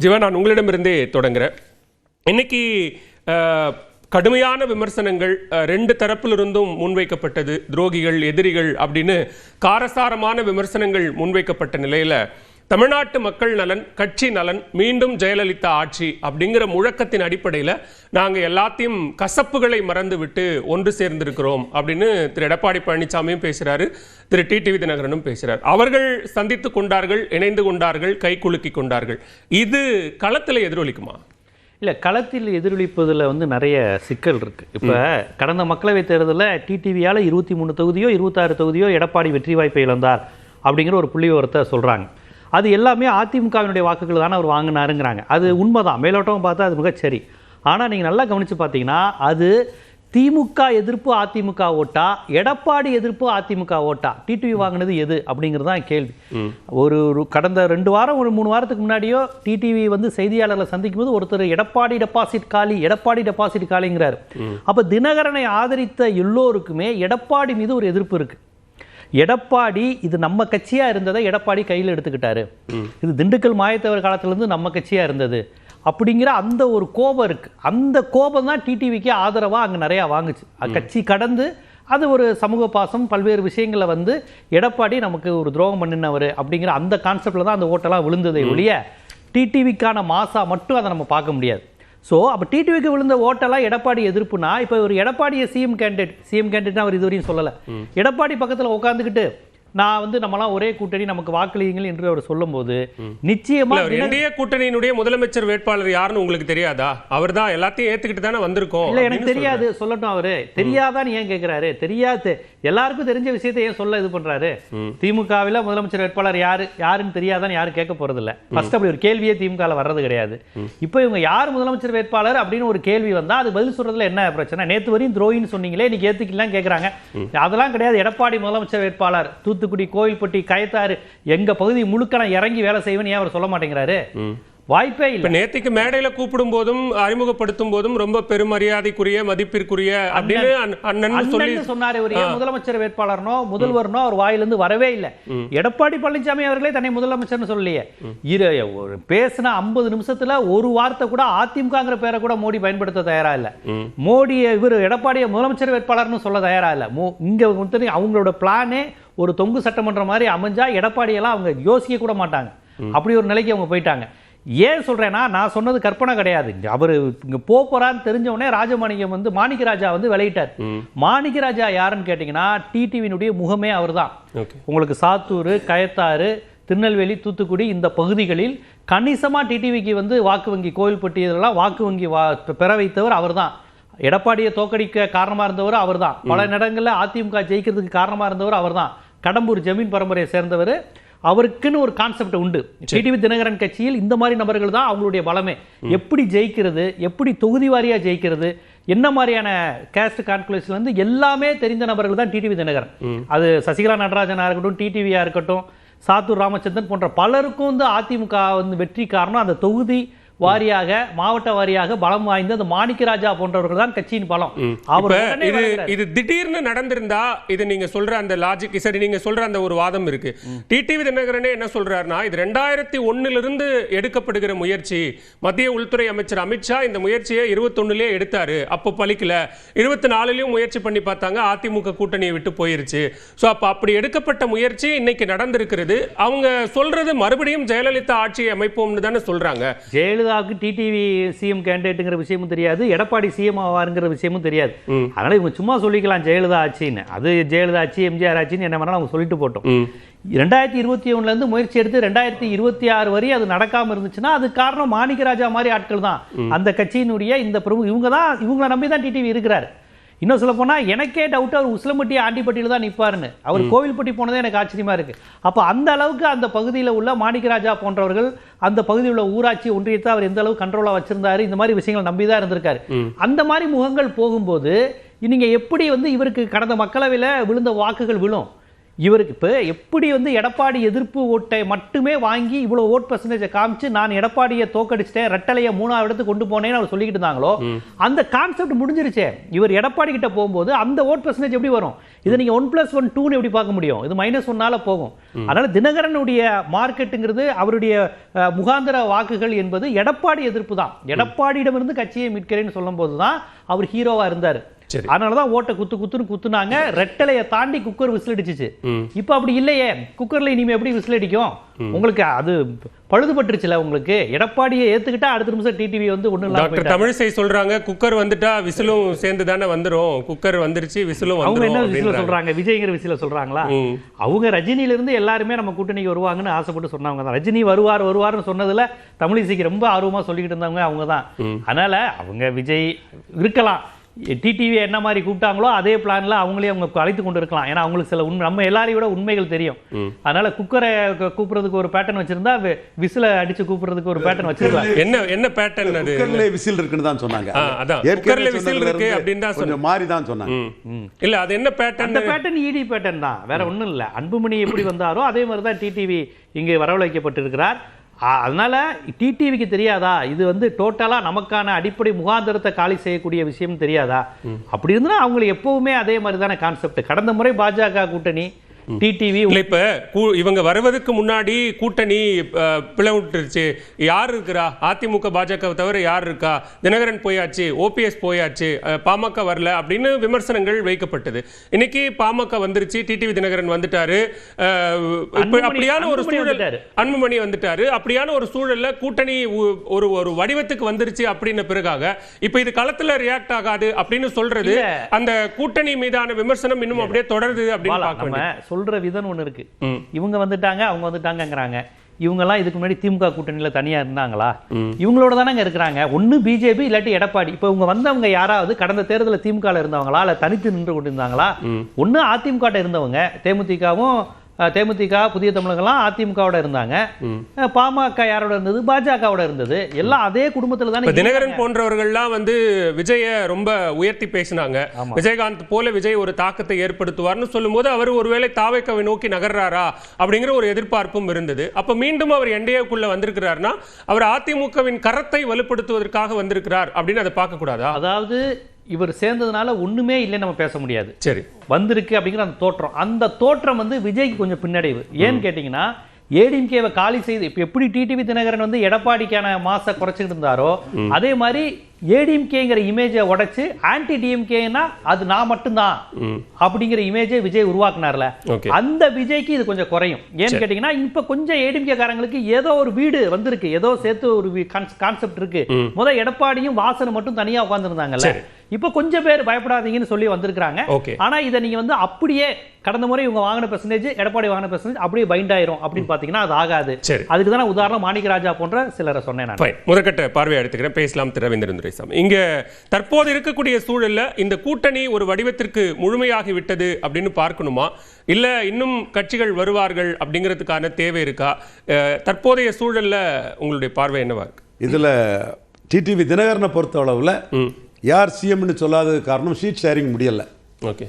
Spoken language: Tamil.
ஜீவா, நான் உங்களிடமிருந்தே தொடங்குறேன். இன்னைக்கு கடுமையான விமர்சனங்கள் ரெண்டு தரப்பிலிருந்தும் முன்வைக்கப்பட்டது. துரோகிகள், எதிரிகள் அப்படின்னு காரசாரமான விமர்சனங்கள் முன்வைக்கப்பட்ட நிலையில தமிழ்நாட்டு மக்கள் நலன், கட்சி நலன், மீண்டும் ஜெயலலிதா ஆட்சி அப்படிங்கிற முழக்கத்தின் அடிப்படையில் நாங்கள் எல்லாத்தையும் கசப்புகளை மறந்து விட்டு ஒன்று சேர்ந்திருக்கிறோம் அப்படின்னு திரு எடப்பாடி பழனிசாமியும் பேசுகிறாரு, திரு டிடிவி தினகரனும் பேசுகிறார். அவர்கள் சந்தித்து கொண்டார்கள், இணைந்து கொண்டார்கள், கை குலுக்கி கொண்டார்கள். இது களத்தில் எதிரொலிக்குமா? இல்லை, களத்தில் எதிரொலிப்பதில் நிறைய சிக்கல் இருக்குது. இப்போ கடந்த மக்களவைத் தேர்தலில் டிடிவியால் 23 தொகுதியோ 26 தொகுதியோ எடப்பாடி வெற்றி வாய்ப்பை இழந்தார் அப்படிங்கிற ஒரு புள்ளி விவரத்தை சொல்கிறாங்க. அது எல்லாமே அதிமுகவினுடைய வாக்குகள் தானே அவர் வாங்கினாருங்கிறாங்க. அது உண்மைதான், மேலோட்டம் பார்த்தா அது மிகச்சரி. ஆனால் நீங்கள் நல்லா கவனித்து பார்த்தீங்கன்னா அது திமுக எதிர்ப்பு அதிமுக ஓட்டா, எடப்பாடி எதிர்ப்பு அதிமுக ஓட்டா, டிடிவி வாங்கினது எது அப்படிங்கிறது தான் கேள்வி. ஒரு கடந்த 2 வாரம் ஒரு 3 வாரத்துக்கு முன்னாடியோ டிடிவி செய்தியாளர்களை சந்திக்கும் போது ஒருத்தர் எடப்பாடி டெபாசிட் காலி, எடப்பாடி டெபாசிட் காலிங்கிறார். அப்போ தினகரனை ஆதரித்த எல்லோருக்குமே எடப்பாடி மீது ஒரு எதிர்ப்பு இருக்கு. எடப்பாடி இது நம்ம கட்சியா இருந்ததை எடப்பாடி கையில் எடுத்துக்கிட்டாரு, இது திண்டுக்கல் மாயத்தவர் காலத்திலிருந்து நம்ம கட்சியா இருந்தது அப்படிங்கிற அந்த ஒரு கோபம் இருக்கு. அந்த கோபம் தான் டிடிவிக்கு ஆதரவாக அங்கே நிறையா வாங்குச்சு. கட்சி கடந்து அது ஒரு சமூக பாசம், பல்வேறு விஷயங்களை எடப்பாடி நமக்கு ஒரு துரோகம் பண்ணினவர் அப்படிங்கிற அந்த கான்செப்டில் தான் அந்த ஓட்டெல்லாம் விழுந்ததை ஒழிய டிடிவிக்கான மாசா மட்டும் அதை நம்ம பார்க்க முடியாது. ஸோ அப்போ டிடிவிக்கு விழுந்த ஓட்டெல்லாம் எடப்பாடி எதிர்ப்புனா, இப்போ ஒரு எடப்பாடியை சிஎம் கேண்டிடேட்னா அவர் இதுவரையும் சொல்லலை. எடப்பாடி பக்கத்தில் உட்காந்துக்கிட்டு நான் நம்மலாம் ஒரே கூட்டணி, நமக்கு வாக்களியுங்கள் என்று அவர் சொல்லும்போது நிச்சயமா இந்திய கூட்டணியினுடைய முதலமைச்சர் வேட்பாளர் யாருன்னு உங்களுக்கு தெரியாதா? அவர் தான் எல்லாத்தையும் ஏத்துக்கிட்டு தானே வந்திருக்கோம். இல்லை, எனக்கு தெரியாது சொல்லட்டும். அவரு தெரியாதான்னு ஏன் கேட்கிறாரு? தெரியாது, எல்லாருக்கும் தெரிஞ்ச விஷயத்தை ஏன் சொல்ல இது பண்றாரு? திமுகவில் முதலமைச்சர் வேட்பாளர் யாருன்னு தெரியாதான்னு யாரும் கேட்க போறது இல்லை. ஃபர்ஸ்ட் அப்படி ஒரு கேள்வியே திமுகவில் வர்றது கிடையாது. இப்போ இவங்க யார் முதலமைச்சர் வேட்பாளர் அப்படின்னு ஒரு கேள்வி வந்தா அது பதில் சொல்றதுல என்ன பிரச்சனை? நேற்று வரையும் துரோகின்னு சொன்னீங்களே, இன்னைக்கு ஏத்துக்கலாம் கேட்கறாங்க. அதெல்லாம் கிடையாது. எடப்பாடி முதலமைச்சர் வேட்பாளர், தூத்துக்குடி, கோயில்பட்டி, கயத்தாறு, எங்க பகுதி முழுக்க நான் இறங்கி வேலை செய்வேன்னு ஏன் அவர் சொல்ல மாட்டேங்கிறாரு? வாய்ப்பே இல்லை. நேற்றுக்கு மேடையில கூப்பிடும் போதும் அறிமுகப்படுத்தும் போதும் ரொம்ப பெருமரியாதைக்குரிய, மதிப்பிற்குரிய அப்படின்னு அண்ணன் சொல்லி சொன்னாரு. ஒரு முதலமைச்சர் வேட்பாளர்னோ முதல்வர்னோ அவர் வாயிலிருந்து வரவே இல்லை. எடப்பாடி பழனிசாமி அவர்களே தன்னை முதலமைச்சர்னு சொல்லலையே. பேசின 50 நிமிஷத்துல ஒரு வார்த்தை கூட அதிமுகங்கிற பேரை கூட மோடி பயன்படுத்த தயாரா இல்ல. மோடியை இவர் எடப்பாடியை முதலமைச்சர் வேட்பாளர்னு சொல்ல தயாரா இல்ல. இங்க அவங்களோட பிளானே ஒரு தொங்கு சட்டமன்றம் மாதிரி அமைஞ்சா எடப்பாடியெல்லாம் அவங்க யோசிக்க கூட மாட்டாங்க. அப்படி ஒரு நிலைக்கு அவங்க போயிட்டாங்க. ஏன் சொல்றேன்னா, நான் சொன்னது கற்பனை கிடையாது. அவர் இங்க போறான்னு தெரிஞ்ச உடனே ராஜமாணிக்கம் மாணிக்கராஜா விளையிட்டார். மாணிக்கராஜா யாருன்னு கேட்டீங்கன்னா டிடிவியினுடைய முகமே அவர் தான். உங்களுக்கு சாத்தூர், கயத்தாறு, திருநெல்வேலி, தூத்துக்குடி இந்த பகுதிகளில் கணிசமா டிடிவிக்கு வாக்கு வங்கி, கோயில்பட்டி இதெல்லாம் வாக்கு வங்கி பெற வைத்தவர் அவர் தான். எடப்பாடியை தோக்கடிக்க காரணமா இருந்தவர் அவர் தான். பல இடங்களில் அதிமுக ஜெயிக்கிறதுக்கு காரணமா இருந்தவர் அவர் தான். கடம்பூர் ஜமீன் பரம்பரையை சேர்ந்தவர். அவருக்குன்னு ஒரு கான்செப்ட் உண்டு. டிடிவி தினகரன் கட்சியில் இந்த மாதிரி நபர்கள் தான் அவங்களுடைய பலமே. எப்படி ஜெயிக்கிறது, எப்படி தொகுதி வாரியா ஜெயிக்கிறது, என்ன மாதிரியான கேஸ்ட் கால்குலேஷன் எல்லாமே தெரிந்த நபர்கள் தான் டிடிவி தினகரன். அது சசிகலா நடராஜனா இருக்கட்டும், டிடிவியா இருக்கட்டும், சாத்தூர் ராமச்சந்திரன் போன்ற பலருக்கும் அதிமுக வெற்றி காரணம் அந்த தொகுதி வாரியாக, மாவட்ட வாரியாக பலம் வாய்ந்த அந்த மாணிக்கராஜா போன்றவர்கள் தான் கட்சியின் பலம். இது திடீர்னு நடந்திருந்தா இது நீங்க சொல்ற அந்த லாஜிக் சரி, நீங்க சொல்ற அந்த ஒரு வாதம் இருக்கு. டிடிவி தினகரனே என்ன சொல்றாருன்னா, இது 2001 எடுக்கப்படுகிற முயற்சி. மத்திய உள்துறை அமைச்சர் அமித்ஷா இந்த முயற்சியை 21 எடுத்தாரு, அப்போ பலிக்கல. 24 முயற்சி பண்ணி பார்த்தாங்க, அதிமுக கூட்டணியை விட்டு போயிருச்சு. சோ அப்படி எடுக்கப்பட்ட முயற்சி இன்னைக்கு நடந்திருக்கிறது. அவங்க சொல்றது மறுபடியும் ஜெயலலிதா ஆட்சியை அமைப்போம்னு தானே சொல்றாங்க. ஜெயலலிதா டிடிவி சிஎம் கேண்டிடேட்ங்கிற விஷயமும் தெரியாது, எடப்பாடி சிஎம் ஆவாருங்கிற விஷயமும் தெரியாது. அதனால இவங்க சும்மா சொல்லிக்கலாம் ஜெயலலிதா ஆட்சின்னு. அது ஜெயலலிதா ஆட்சி, எம்ஜிஆர் ஆட்சின்னு என்ன வேணாலும் அவங்க சொல்லிட்டு போட்டோம். 2021 முயற்சி எடுத்து 2026 வரை அது நடக்காம இருந்துச்சுன்னா அது காரணம் மாணிக்கராஜா மாதிரி ஆட்கள் தான். அந்த கட்சியினுடைய இந்த பிரமுக இவங்களை நம்பி தான் டிடிவி இருக்கிறார். இன்னும் சொல்ல போனா எனக்கே டவுட் அவர் உசிலம்பட்டி, ஆண்டிப்பட்டியில் தான் நிற்பாருன்னு. அவர் கோவில்பட்டி போனதே எனக்கு ஆச்சரியமா இருக்கு. அப்போ அந்த அளவுக்கு அந்த பகுதியில் உள்ள மாணிக்கராஜா போன்றவர்கள், அந்த பகுதியில் உள்ள ஊராட்சி ஒன்றியத்தை அவர் எந்த அளவுக்கு கண்ட்ரோலா வச்சிருந்தாரு, இந்த மாதிரி விஷயங்கள் நம்பி தான் இருந்திருக்காரு. அந்த மாதிரி முகங்கள் போகும்போது நீங்க எப்படி இவருக்கு கடந்த மக்களவையில் விழுந்த வாக்குகள் விழும்? இவருக்கு இப்போ எப்படி வந்து எடப்பாடி எதிர்ப்பு ஓட்டை மட்டுமே வாங்கி இவ்வளோ ஓட் பெர்சன்டேஜை காமிச்சு நான் எடப்பாடியை தோக்கடிச்சிட்டேன், ரெட்டலையை 3ஆவது இடத்துக்கு கொண்டு போனேன்னு அவர் சொல்லிக்கிட்டு இருந்தாங்களோ அந்த கான்செப்ட் முடிஞ்சிருச்சே. இவர் எடப்பாடி கிட்ட போகும்போது அந்த ஓட் பெர்சன்டேஜ் எப்படி வரும்? இதை நீங்க 1+1 2ன்னு எப்படி பார்க்க முடியும்? இது -1னால போகும். அதனால தினகரனுடைய மார்க்கெட்டுங்கிறது அவருடைய முகாந்திர வாக்குகள் என்பது எடப்பாடி எதிர்ப்பு தான். எடப்பாடியிடமிருந்து கட்சியை மீட்கிறேன்னு சொல்லும் போதுதான் அவர் ஹீரோவா இருந்தார். அதனாலதான் ஓட்டை குத்துன்னு குத்துனாங்க. ரெட்டலையை தாண்டி குக்கர் விசில் அடிச்சிச்சு. இப்ப அப்படி இல்லையே, குக்கர்ல இனிமே எப்படி விசில் அடிக்கும்? உங்களுக்கு அது பழுதுபட்டுருச்சுல. உங்களுக்கு எடப்பாடியை ஏத்துக்கிட்டா அடுத்த நிமிஷம் டிடிவி வந்து ஒண்ணு இல்ல. டாக்டர் தமிழிசை சொல்றாங்க குக்கர் வந்துட்டா விசிலும் சேர்ந்து தானே வந்துரும், குக்கர் வந்துருச்சு விசிலும் வந்துரும். அவங்க என்ன விசில சொல்றாங்க? விஜய்ங்கிற விசில சொல்றாங்களா? அவங்க ரஜினியில இருந்து எல்லாருமே நம்ம கூட்டணிக்கு வருவாங்கன்னு ஆசைப்பட்டு சொன்னவங்க தான். ரஜினி வருவார்னு சொன்னதுல தமிழிசைக்கு ரொம்ப ஆர்வமா சொல்லிக்கிட்டு இருந்தவங்க அவங்க தான். அதனால அவங்க விஜய் இருக்கலாம், டிடிவி என்ன மாதிரி கூப்பிட்டாங்களோ அதே பிளான்ல அவங்களே அவங்க அழைத்து கொண்டு இருக்கலாம். ஏன்னா அவங்களுக்கு சில உண்மை, நம்ம எல்லாரையும் விட உண்மைகள் தெரியும். அதனால குக்கரை கூப்பிடுறதுக்கு ஒரு பேட்டர்ன் வச்சிருந்தா விசில அடிச்சு கூப்பிடுறதுக்கு ஒரு பேட்டர்ன் வச்சிருக்கலாம். என்ன பேட்டர்ன்? அது குக்கர்ல விசில் இருக்குன்னு தான் சொன்னாங்க. அதான் குக்கர்ல விசில் இருக்கு அப்படினு தான் சொன்னாங்க. மாறி தான் சொன்னாங்க. இல்ல அது என்ன பேட்டர்ன்? அந்த பேட்டர்ன் இடி பேட்டர்ன் தான், வேற ஒண்ணும் இல்ல. அன்புமணி எப்படி வந்தாரோ அதே மாதிரி தான் டிடிவி இங்கே வரவழைக்கப்பட்டிருக்கிறார். அதனால டிடிவிக்கு தெரியாதா இது வந்து டோட்டலா நமக்கான அடிப்படை முகாந்திரத்தை காலி செய்யக்கூடிய விஷயம் தெரியாதா? அப்படி இருந்தா அவங்களுக்கு எப்பவுமே அதே மாதிரி தானே கான்செப்ட். கடந்த முறை பாஜக கூட்டணி டிடிவி இப்ப இவங்க வருவதற்கு முன்னாடி கூட்டணி பிளவுட்டுருச்சு. யார் இருக்கிறா? அதிமுக பாஜக தவிர யார் இருக்கா? தினகரன் போயாச்சு, ஓபிஎஸ் போயாச்சு, பாமக வரல அப்படின்னு விமர்சனங்கள் வைக்கப்பட்டது. இன்னைக்கு பாமக வந்துருச்சு, டிடிவி தினகரன் வந்துட்டாரு, அப்படியான ஒரு சூழல், அன்புமணி வந்துட்டாரு. அப்படியான ஒரு சூழல்ல கூட்டணி ஒரு வடிவத்துக்கு வந்துருச்சு அப்படின்ன பிறகாக இப்ப இது களத்துல ரியாக்ட் ஆகாது அப்படின்னு சொல்றது அந்த கூட்டணி மீதான விமர்சனம் இன்னும் அப்படியே தொடருது அப்படின்னு பார்க்க வேண்டியது. சொல்ற விதம் ஒண்ணு இருக்கு. இவங்க வந்துட்டாங்க அவங்க வந்துட்டாங்கங்கறாங்க. இவங்க எல்லாம் இதுக்கு முன்னாடி திமுக கூட்டணியில தனியா இருந்தாங்களா? இவங்களோட தானங்க இருக்கிறாங்க. ஒண்ணு பிஜேபி இல்லாட்டி எடப்பாடி. இப்ப இவங்க வந்தவங்க யாராவது கடந்த தேர்தலில் திமுக இருந்தவங்களா இல்ல தனித்து நின்று கொண்டிருந்தாங்களா? ஒண்ணு அதிமுக இருந்தவங்க, தேமுதிக புதிய தமிழகெல்லாம் அதிமுகவோட இருந்தாங்க. பாமக யாரோட இருந்தது? பாஜகவோட இருந்தது. எல்லாம் அதே குடும்பத்துல தானே. தினகரன் போன்றவர்கள்லாம் வந்து விஜய ரொம்ப உயர்த்தி பேசினாங்க. விஜயகாந்த் போல விஜய் ஒரு தாக்கத்தை ஏற்படுத்துவார்னு சொல்லும்போது அவர் ஒருவேளை தாவேக்காவை நோக்கி நகர்றாரா அப்படிங்கிற ஒரு எதிர்பார்ப்பும் இருந்தது. அப்ப மீண்டும் அவர் என்டிஏக்குள்ள வந்திருக்கிறார்னா அவர் அதிமுகவின் கரத்தை வலுப்படுத்துவதற்காக வந்திருக்கிறார் அப்படின்னு அதை பார்க்க கூடாதா? அதாவது இவர் சேர்ந்ததுனால ஒண்ணுமே இல்லைன்னு நம்ம பேச முடியாது. சரி, வந்திருக்கு அப்படிங்கிற அந்த தோற்றம் வந்து விஜய்க்கு கொஞ்சம் பின்னடைவு. ஏன்னு கேட்டீங்கன்னா ஏடிஎம்கேவை காலி செய்து இப்ப எப்படி டிடிவி தினகரன் வந்து எடப்பாடிக்கான மாச குறைச்சிட்டு இருந்தாரோ அதே மாதிரி ஏடிஎம்கேங்கிற இமேஜை உடைச்சு ஆன்டி டிஎம்கேனா அது நான் மட்டும்தான் அப்படிங்கிற இமேஜை விஜய் உருவாக்குனார்ல, அந்த விஜய்க்கு இது கொஞ்சம் குறையும். ஏன்னு கேட்டீங்கன்னா இப்ப கொஞ்சம் ஏடிஎம்கே காரங்களுக்கு ஏதோ ஒரு வீடு வந்திருக்கு, ஏதோ சேர்த்து ஒரு கான்செப்ட் இருக்கு. எடப்பாடியும் வாசனை மட்டும் தனியா உட்கார்ந்து இருந்தாங்கல்ல, இப்ப கொஞ்சம் பேர் பயப்படாதீங்கன்னு சொல்லி வந்திருக்காங்க. ஆனா இதை நீங்க வந்து அப்படியே கடந்த முறை இவங்க வாங்கின பெர்சன்டேஜ் எடப்பாடி வாங்கின பெர்சன்டேஜ் அப்படியே பைண்ட் ஆயிரும் அப்படின்னு பாத்தீங்கன்னா அது ஆகாது. அதுக்கு தான் உதாரணம் மாணிக்கராஜா போன்ற சிலரை சொன்னேன். முதற்கட்ட பார்வை எடுத்துக்கிறேன். பேசலாம் திரு ரவீந்திரன் துரைசாமி. இங்க தற்போது இருக்கக்கூடிய சூழல்ல இந்த கூட்டணி ஒரு வடிவத்திற்கு முழுமையாகி விட்டது அப்படின்னு பார்க்கணுமா, இல்ல இன்னும் கட்சிகள் வருவார்கள் அப்படிங்கிறதுக்கான தேவை இருக்கா? தற்போதைய சூழல்ல உங்களுடைய பார்வை என்னவா இருக்கு? இதுல டிடிவி தினகரனை பொறுத்த அளவுல யார் சிஎம்னு சொல்லாத காரணம் ஷீட் ஷேரிங் முடியல. ஓகே.